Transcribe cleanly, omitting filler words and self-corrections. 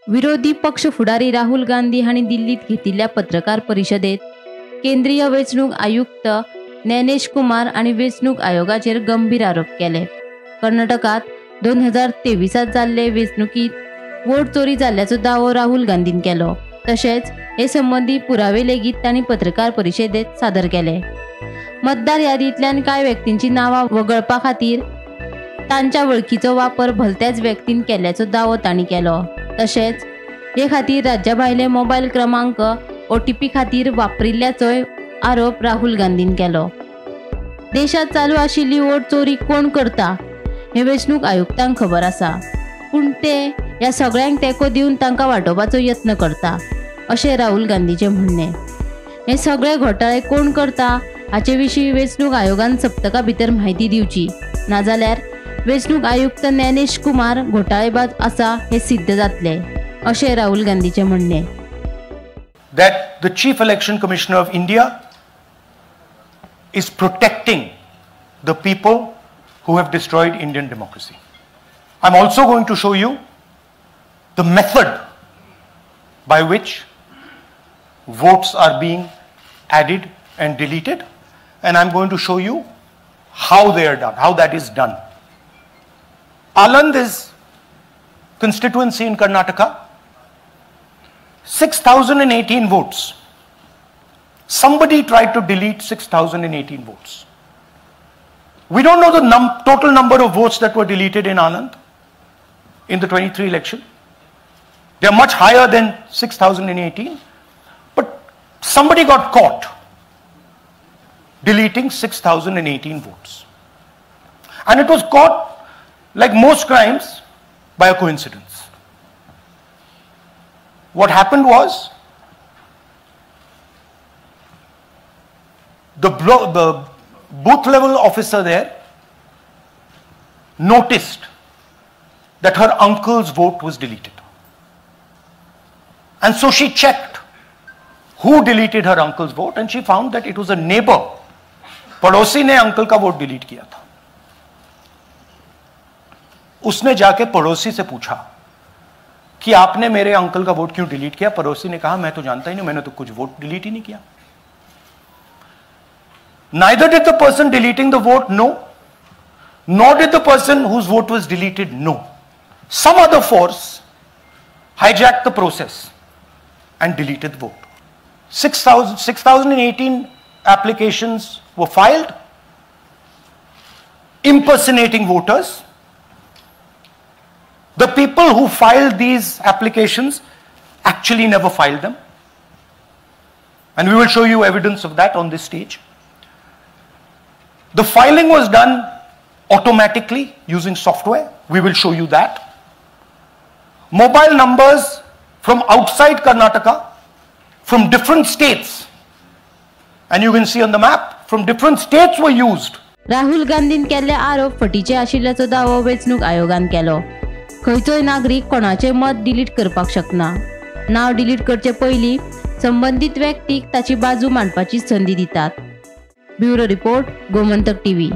विरोधी पक्ष फुडारी राहुल गांधी हांणी दिल्लीत घेतिल्ल्या पत्रकार परिशदेत केंद्रीय वेंचणूक आयुक्त ज्ञानेश कुमार आणि वेंचणूक आयोगाचेर गंभीर आरोप केले। कर्नाटकात 2023 जाल्ले वेंचणुकीत वोट चोरी जाल्ल्याचो दावो राहुल गांधीन केलो। तशेंच हे संबंधी पुरावे लेगीत तांणी पत्रकार परिशदेत सादर केले। मतदार यादींतल्यान कांय व्यक्तींची नांवां वगळपा खातीर तांच्या वळखीचो वापर भलत्याच व्यक्तीन केल्ल्याचो दावो तांणी केलो। तशेंच हे खातीर राज्या भायले मोबायल क्रमांक OTP खातीर वापरिल्ल्याचोय आरोप राहुल गांधीन केलो। देशात चालू आशिल्ली वोट चोरी कोण करता हे वेंचणूक आयुक्तांक खबर आसा, पूण ते ह्या सगळ्यांक तेंको दिवन तांकां वांटोवपाचो यत्न करता अशें राहुल गांधीचें म्हणणें। हे सगळे घोटाळे कोण करता हाचे विशीं वेंचणूक आयोगान सप्तका भितर म्हायती दिवची, नाजाल्यार वेंचणूक आयुक्त ज्ञानेश कुमार घोटाळेबाज आसा हे सिद्ध जातले अशें राहुल गांधीचें म्हणणें। That the Chief Election Commissioner of India is protecting the people who have destroyed Indian democracy. I'm also going to show you the method by which votes are being added and deleted, and I'm going to show you how they are done, how that is done. Anand is constituency in Karnataka. 6,018 votes. Somebody tried to delete 6,018 votes. We don't know the total number of votes that were deleted in Anand in the 23 election. They are much higher than 6,018, but somebody got caught deleting 6,018 votes. And it was caught, like most crimes, by a coincidence. What happened was the booth level officer there noticed that her uncle's vote was deleted. And so she checked who deleted her uncle's vote, and she found that it was a neighbor. पड़ोसी ने uncle का vote delete किया था। उसने जाके पड़ोसी से पूछा कि आपने मेरे अंकल का वोट क्यों डिलीट किया। पड़ोसी ने कहा मैं तो जानता ही नहीं, मैंने तो कुछ वोट डिलीट ही नहीं किया। Neither did the person deleting the vote know, nor did the person whose vote was deleted know. Some other force hijacked the process and deleted the vote. 6,018 applications were filed impersonating voters. The people who filed these applications actually never filed them. And we will show you evidence of that on this stage. The filing was done automatically using software. We will show you that. Mobile numbers from outside Karnataka, from different states, and you can see on the map, from different states were used. Rahul Gandhian केल्ले आरोप फटीचे आशिल्ल्याचो दावो वेंचणूक आयोगान केलो। खंयचोय नागरीक कोणाचें मत डिलीट करपाक शकना। नाव डिलीट करचे पयलीं संबंधित व्यक्तीक ताची बाजू मांडपाची संदी दितात। Bureau report, Gomantak TV।